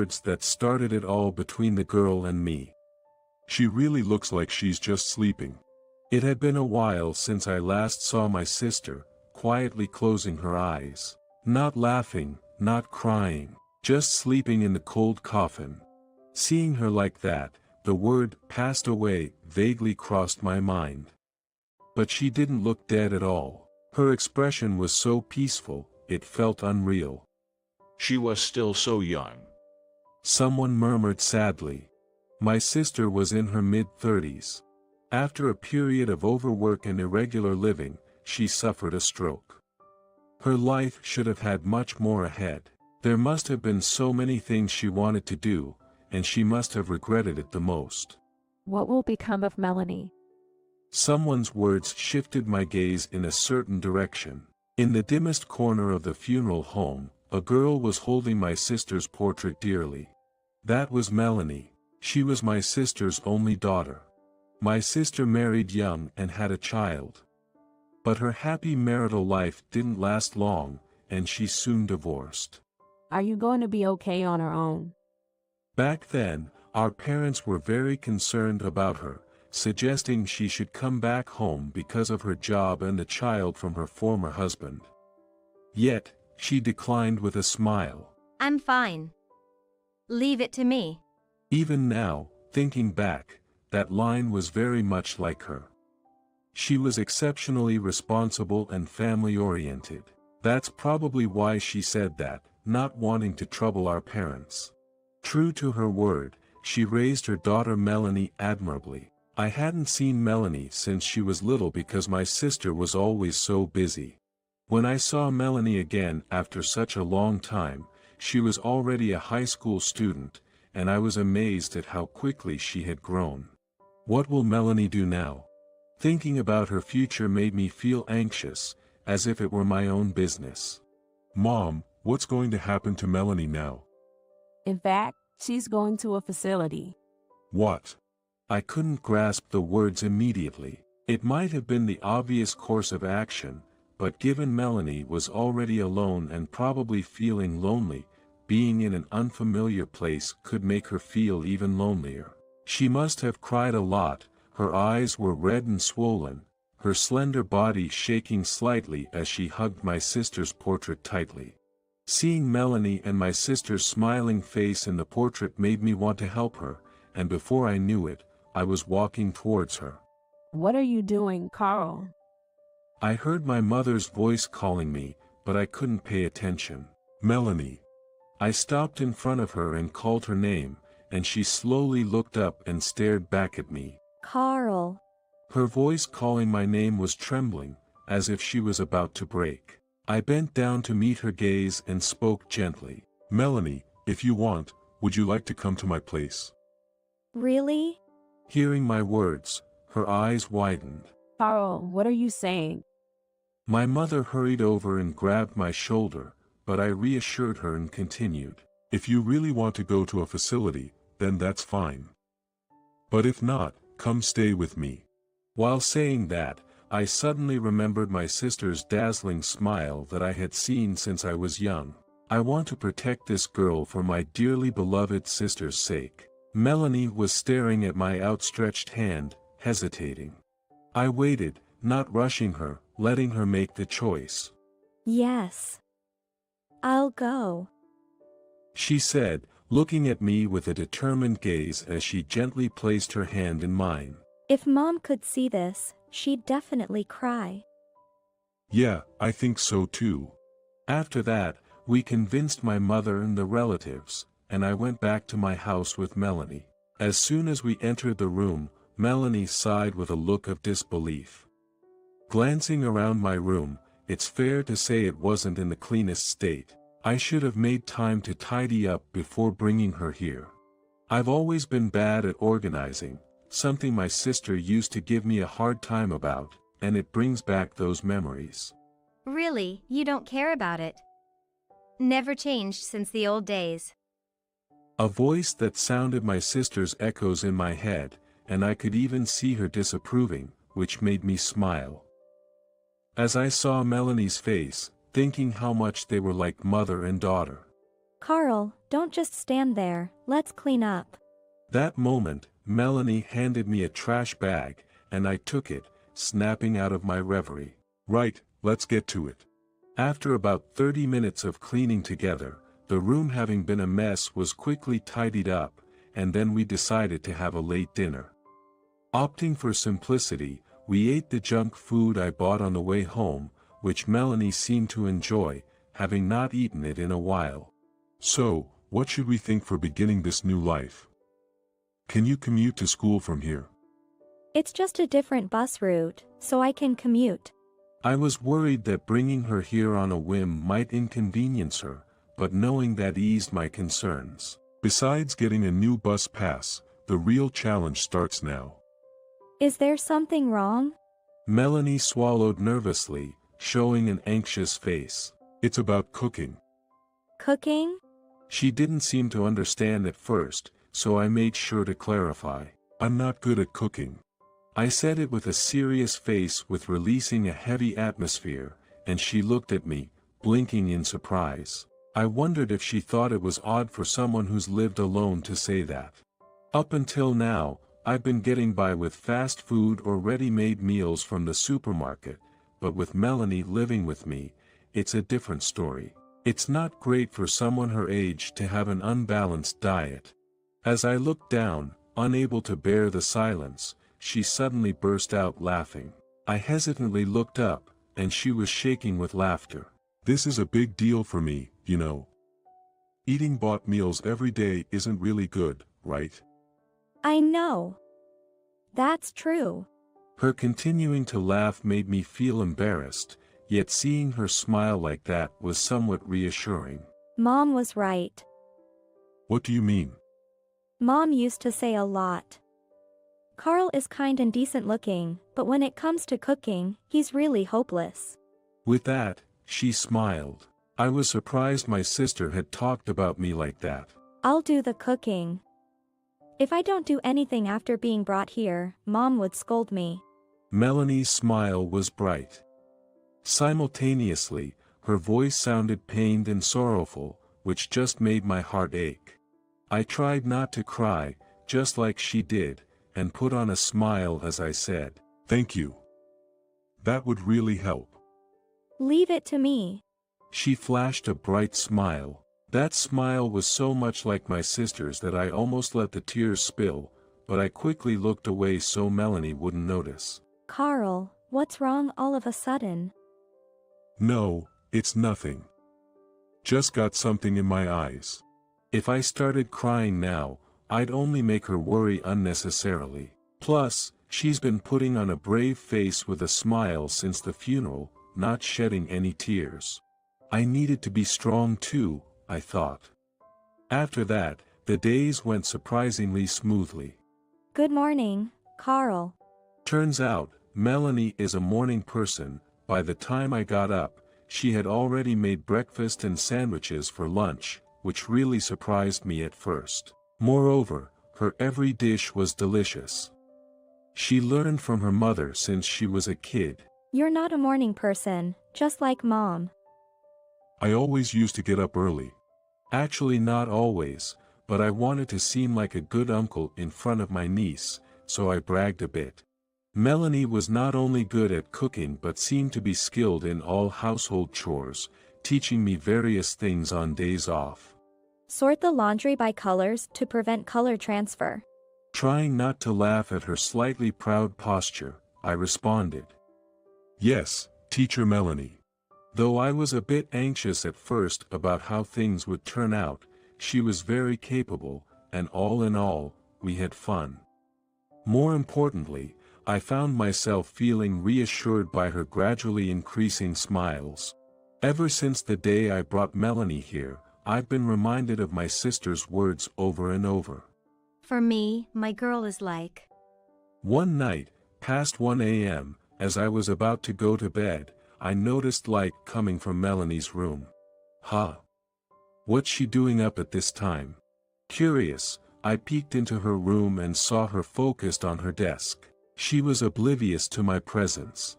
words that started it all between the girl and me. She really looks like she's just sleeping. It had been a while since I last saw my sister, quietly closing her eyes. Not laughing, not crying, just sleeping in the cold coffin. Seeing her like that, the word "passed away" vaguely crossed my mind. But she didn't look dead at all. Her expression was so peaceful, it felt unreal. She was still so young. Someone murmured sadly. My sister was in her mid-30s. After a period of overwork and irregular living, she suffered a stroke. Her life should have had much more ahead. There must have been so many things she wanted to do, and she must have regretted it the most. What will become of Melanie? Someone's words shifted my gaze in a certain direction. In the dimmest corner of the funeral home, a girl was holding my sister's portrait dearly. That was Melanie. She was my sister's only daughter. My sister married young and had a child. But her happy marital life didn't last long, and she soon divorced. Are you going to be okay on her own? Back then, our parents were very concerned about her, suggesting she should come back home because of her job and the child from her former husband. Yet, she declined with a smile. I'm fine. Leave it to me. Even now, thinking back, that line was very much like her. She was exceptionally responsible and family-oriented. That's probably why she said that, not wanting to trouble our parents. True to her word, she raised her daughter Melanie admirably. I hadn't seen Melanie since she was little because my sister was always so busy. When I saw Melanie again after such a long time, she was already a high school student, and I was amazed at how quickly she had grown. What will Melanie do now? Thinking about her future made me feel anxious, as if it were my own business. Mom, what's going to happen to Melanie now? In fact, she's going to a facility. What? I couldn't grasp the words immediately. It might have been the obvious course of action, but given Melanie was already alone and probably feeling lonely, being in an unfamiliar place could make her feel even lonelier. She must have cried a lot. Her eyes were red and swollen, her slender body shaking slightly as she hugged my sister's portrait tightly. Seeing Melanie and my sister's smiling face in the portrait made me want to help her, and before I knew it, I was walking towards her. What are you doing, Carl? I heard my mother's voice calling me, but I couldn't pay attention. Melanie. I stopped in front of her and called her name, and she slowly looked up and stared back at me. Carl. Her voice calling my name was trembling, as if she was about to break. I bent down to meet her gaze and spoke gently. Melanie, if you want, would you like to come to my place? Really? Hearing my words, her eyes widened. Carl, what are you saying? My mother hurried over and grabbed my shoulder, but I reassured her and continued. If you really want to go to a facility, then that's fine. But if not, come stay with me. While saying that, I suddenly remembered my sister's dazzling smile that I had seen since I was young. I want to protect this girl for my dearly beloved sister's sake. Melanie was staring at my outstretched hand, hesitating. I waited, not rushing her, letting her make the choice. Yes. I'll go. She said, looking at me with a determined gaze as she gently placed her hand in mine. If Mom could see this, she'd definitely cry. Yeah, I think so too. After that, we convinced my mother and the relatives, and I went back to my house with Melanie. As soon as we entered the room, Melanie sighed with a look of disbelief. Glancing around my room, it's fair to say it wasn't in the cleanest state. I should have made time to tidy up before bringing her here. I've always been bad at organizing, something my sister used to give me a hard time about, and it brings back those memories. Really, you don't care about it? Never changed since the old days. A voice that sounded my sister's echoes in my head, and I could even see her disapproving, which made me smile. As I saw Melanie's face, thinking how much they were like mother and daughter. Carl, don't just stand there, let's clean up. That moment, Melanie handed me a trash bag, and I took it, snapping out of my reverie. Right, let's get to it. After about 30 minutes of cleaning together, the room having been a mess was quickly tidied up, and then we decided to have a late dinner. Opting for simplicity, we ate the junk food I bought on the way home, which Melanie seemed to enjoy, having not eaten it in a while. So, what should we think for beginning this new life? Can you commute to school from here? It's just a different bus route, so I can commute. I was worried that bringing her here on a whim might inconvenience her, but knowing that eased my concerns. Besides getting a new bus pass, the real challenge starts now. Is there something wrong? Melanie swallowed nervously, showing an anxious face. It's about cooking. Cooking? She didn't seem to understand at first, so I made sure to clarify. I'm not good at cooking. I said it with a serious face with releasing a heavy atmosphere, and she looked at me, blinking in surprise. I wondered if she thought it was odd for someone who's lived alone to say that. Up until now, I've been getting by with fast food or ready-made meals from the supermarket, but with Melanie living with me, it's a different story. It's not great for someone her age to have an unbalanced diet. As I looked down, unable to bear the silence, she suddenly burst out laughing. I hesitantly looked up, and she was shaking with laughter. This is a big deal for me, you know. Eating bought meals every day isn't really good, right? I know. That's true. Her continuing to laugh made me feel embarrassed, yet seeing her smile like that was somewhat reassuring. Mom was right. What do you mean? Mom used to say a lot. Carl is kind and decent looking, but when it comes to cooking, he's really hopeless. With that, she smiled. I was surprised my sister had talked about me like that. I'll do the cooking. If I don't do anything after being brought here, Mom would scold me. Melanie's smile was bright. Simultaneously, her voice sounded pained and sorrowful, which just made my heart ache. I tried not to cry, just like she did, and put on a smile as I said, "Thank you. That would really help." Leave it to me. She flashed a bright smile. That smile was so much like my sister's that I almost let the tears spill, but I quickly looked away so Melanie wouldn't notice. Carl, what's wrong all of a sudden? No, it's nothing. Just got something in my eyes. If I started crying now, I'd only make her worry unnecessarily. Plus, she's been putting on a brave face with a smile since the funeral, not shedding any tears. I needed to be strong too, I thought. After that, the days went surprisingly smoothly. Good morning, Carl. Turns out, Melanie is a morning person. By the time I got up, she had already made breakfast and sandwiches for lunch, which really surprised me at first. Moreover, her every dish was delicious. She learned from her mother since she was a kid. You're not a morning person, just like Mom. I always used to get up early. Actually not always, but I wanted to seem like a good uncle in front of my niece, so I bragged a bit. Melanie was not only good at cooking but seemed to be skilled in all household chores, teaching me various things on days off. Sort the laundry by colors to prevent color transfer. Trying not to laugh at her slightly proud posture, I responded. Yes, Teacher Melanie. Though I was a bit anxious at first about how things would turn out, she was very capable, and all in all, we had fun. More importantly, I found myself feeling reassured by her gradually increasing smiles. Ever since the day I brought Melanie here, I've been reminded of my sister's words over and over. For me, my girl is like. One night, past 1 a.m., as I was about to go to bed, I noticed light coming from Melanie's room. Huh? What's she doing up at this time? Curious, I peeked into her room and saw her focused on her desk. She was oblivious to my presence.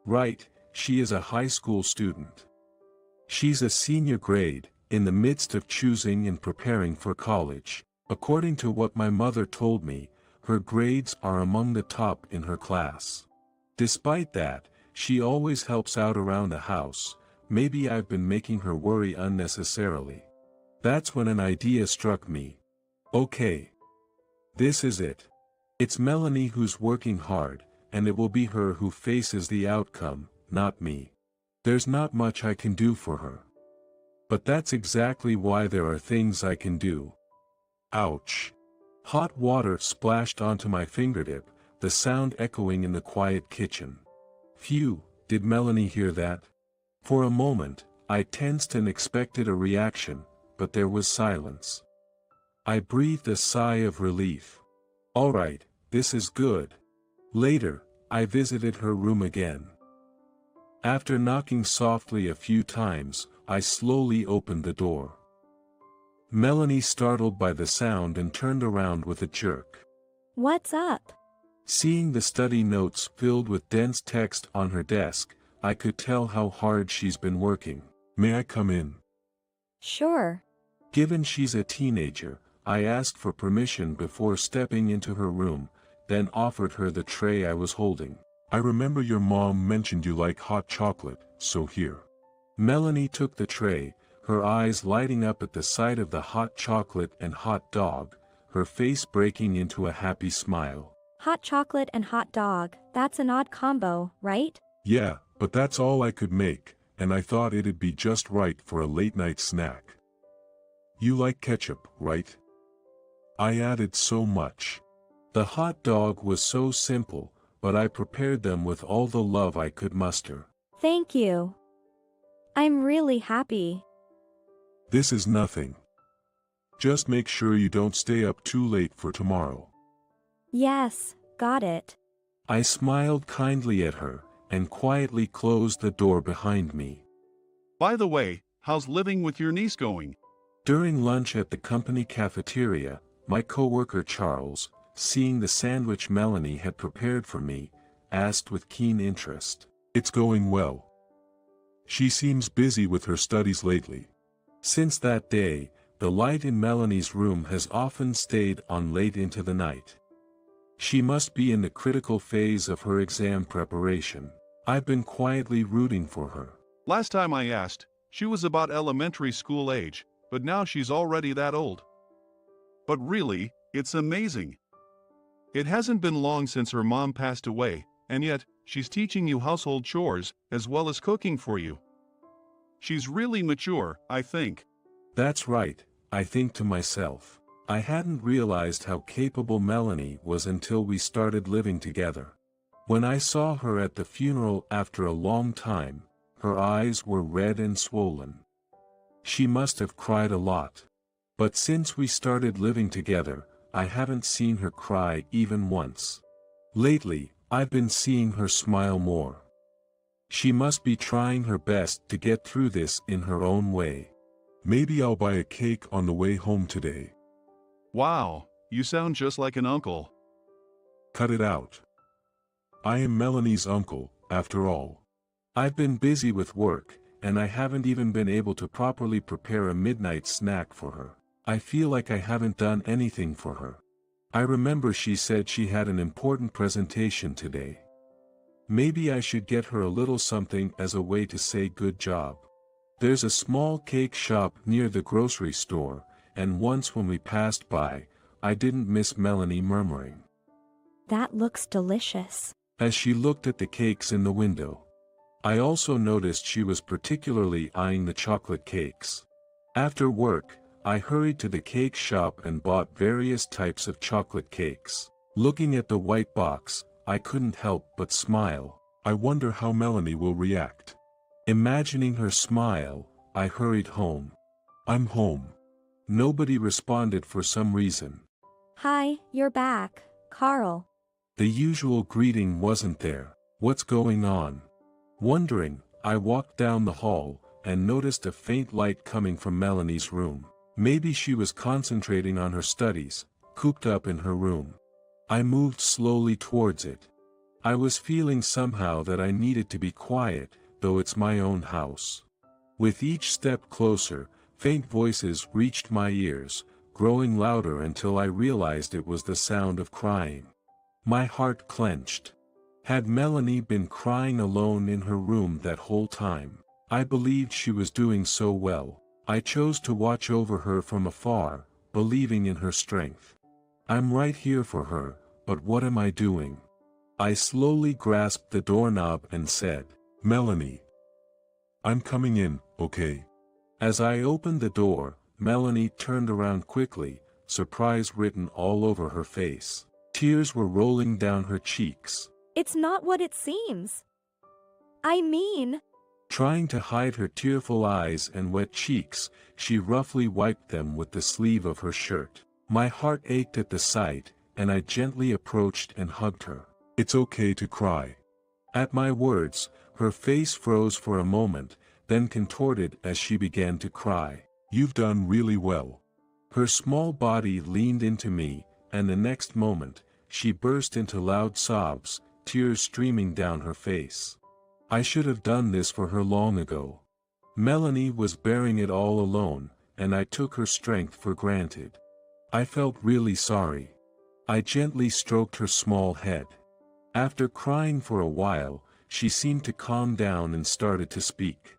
Right, she is a high school student. She's a senior grade, in the midst of choosing and preparing for college. According to what my mother told me, her grades are among the top in her class. Despite that, she always helps out around the house. Maybe I've been making her worry unnecessarily. That's when an idea struck me. Okay. This is it. It's Melanie who's working hard, and it will be her who faces the outcome, not me. There's not much I can do for her. But that's exactly why there are things I can do. Ouch. Hot water splashed onto my fingertip, the sound echoing in the quiet kitchen. Phew, did Melanie hear that? For a moment, I tensed and expected a reaction, but there was silence. I breathed a sigh of relief. All right, this is good. Later, I visited her room again. After knocking softly a few times, I slowly opened the door. Melanie startled by the sound and turned around with a jerk. What's up? Seeing the study notes filled with dense text on her desk, I could tell how hard she's been working. May I come in? Sure. Given she's a teenager, I asked for permission before stepping into her room, then offered her the tray I was holding. I remember your mom mentioned you like hot chocolate, so here. Melanie took the tray, her eyes lighting up at the sight of the hot chocolate and hot dog, her face breaking into a happy smile. Hot chocolate and hot dog, that's an odd combo, right? Yeah, but that's all I could make, and I thought it'd be just right for a late-night snack. You like ketchup, right? I added so much. The hot dog was so simple, but I prepared them with all the love I could muster. Thank you. I'm really happy. This is nothing. Just make sure you don't stay up too late for tomorrow. Yes, got it. I smiled kindly at her, and quietly closed the door behind me. By the way, how's living with your niece going? During lunch at the company cafeteria, my coworker Charles, seeing the sandwich Melanie had prepared for me, asked with keen interest. It's going well. She seems busy with her studies lately. Since that day, the light in Melanie's room has often stayed on late into the night. She must be in the critical phase of her exam preparation. I've been quietly rooting for her. Last time I asked, she was about elementary school age, but now she's already that old. But really, it's amazing. It hasn't been long since her mom passed away, and yet, she's teaching you household chores, as well as cooking for you. She's really mature, I think. That's right, I think to myself. I hadn't realized how capable Melanie was until we started living together. When I saw her at the funeral after a long time, her eyes were red and swollen. She must have cried a lot. But since we started living together, I haven't seen her cry even once. Lately, I've been seeing her smile more. She must be trying her best to get through this in her own way. Maybe I'll buy a cake on the way home today. Wow, you sound just like an uncle. Cut it out. I am Melanie's uncle, after all. I've been busy with work, and I haven't even been able to properly prepare a midnight snack for her. I feel like I haven't done anything for her. I remember she said she had an important presentation today. Maybe I should get her a little something as a way to say good job. There's a small cake shop near the grocery store, and once when we passed by, I didn't miss Melanie murmuring. That looks delicious. As she looked at the cakes in the window. I also noticed she was particularly eyeing the chocolate cakes. After work, I hurried to the cake shop and bought various types of chocolate cakes. Looking at the white box, I couldn't help but smile. I wonder how Melanie will react. Imagining her smile, I hurried home. I'm home. Nobody responded for some reason. Hi, you're back, Carl. The usual greeting wasn't there. What's going on? Wondering, I walked down the hall, and noticed a faint light coming from Melanie's room. Maybe she was concentrating on her studies, cooped up in her room. I moved slowly towards it. I was feeling somehow that I needed to be quiet, though it's my own house. With each step closer, Faint voices reached my ears, growing louder until I realized it was the sound of crying. My heart clenched. Had Melanie been crying alone in her room that whole time? I believed she was doing so well. I chose to watch over her from afar, believing in her strength. I'm right here for her, but what am I doing? I slowly grasped the doorknob and said, "Melanie, I'm coming in, okay?" As I opened the door, Melanie turned around quickly, surprise written all over her face. Tears were rolling down her cheeks. It's not what it seems. I mean, Trying to hide her tearful eyes and wet cheeks, she roughly wiped them with the sleeve of her shirt. My heart ached at the sight, and I gently approached and hugged her. "It's okay to cry." At my words, her face froze for a moment, then contorted as she began to cry. "You've done really well." Her small body leaned into me, and the next moment, she burst into loud sobs, tears streaming down her face. I should have done this for her long ago. Melanie was bearing it all alone, and I took her strength for granted. I felt really sorry. I gently stroked her small head. After crying for a while, she seemed to calm down and started to speak.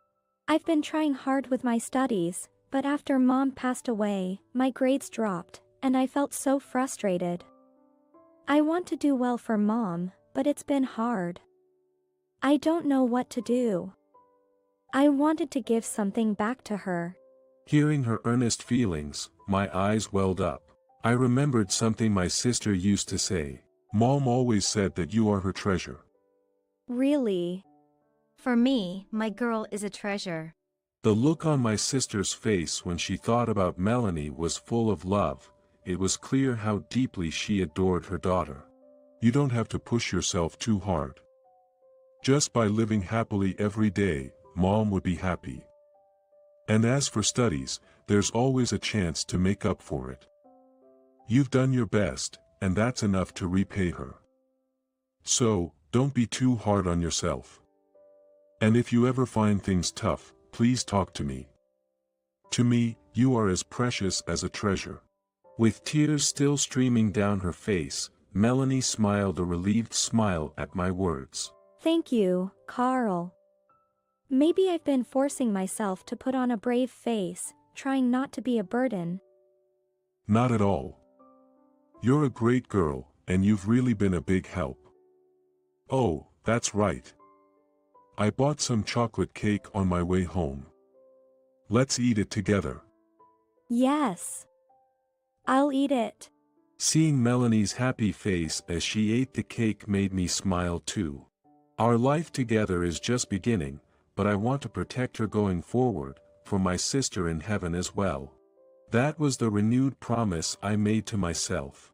I've been trying hard with my studies, but after Mom passed away, my grades dropped, and I felt so frustrated. I want to do well for Mom, but it's been hard. I don't know what to do. I wanted to give something back to her. Hearing her earnest feelings, my eyes welled up. I remembered something my sister used to say. "Mom always said that you are her treasure." Really? For me, my girl is a treasure. The look on my sister's face when she thought about Melanie was full of love. It was clear how deeply she adored her daughter. "You don't have to push yourself too hard. Just by living happily every day, Mom would be happy. And as for studies, there's always a chance to make up for it. You've done your best, and that's enough to repay her. So, don't be too hard on yourself. And if you ever find things tough, please talk to me. To me, you are as precious as a treasure." With tears still streaming down her face, Melanie smiled a relieved smile at my words. Thank you, Carl. Maybe I've been forcing myself to put on a brave face, trying not to be a burden. Not at all. You're a great girl, and you've really been a big help. Oh, that's right. I bought some chocolate cake on my way home. Let's eat it together. Yes. I'll eat it. Seeing Melanie's happy face as she ate the cake made me smile too. Our life together is just beginning, but I want to protect her going forward, for my sister in heaven as well. That was the renewed promise I made to myself.